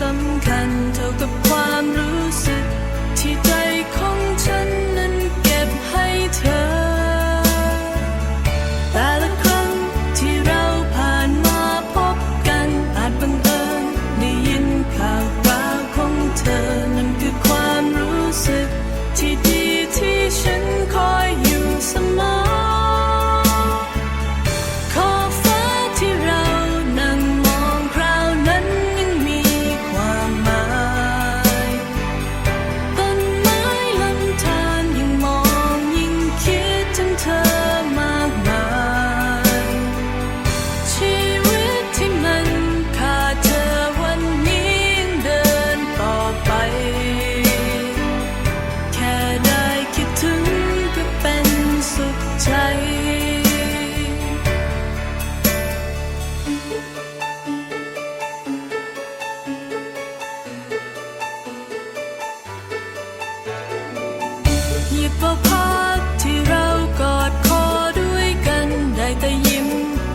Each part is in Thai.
สำคัญเท่ากับความรู้สึกที่ใจของฉันนั้นเก็บให้เธอแต่ละครั้งที่เราผ่านมาพบกันอาจบังเอิญได้ยินข่าวคราวของเธอนั่นคือความรู้สึกที่ดีที่ฉันคอยอยู่เสมอขอบฟ้าที่เรานั่งมองคราวนั้นยังมีความหมายต้นไม้ลำธารยิ่งมองยิ่งคิดถึงเธอมากมายชีวิตที่มันขาดเธอวันนี้ยังเดินต่อไปแค่ได้คิดถึงก็เป็นสุขใจหยิบเอาภาพที่เรากอดคอด้วยกันได้แต่ยิ้ม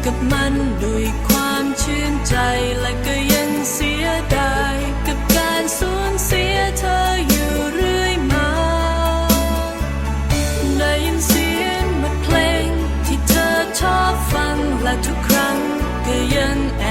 กับมันด้วยความชื่นใจและก็ยังเสียดายกับการสูญเสียเธออยู่เรื่อยมาได้ยินเสียงบทเพลงที่เธอชอบฟังและทุกครั้งก็ยังแอ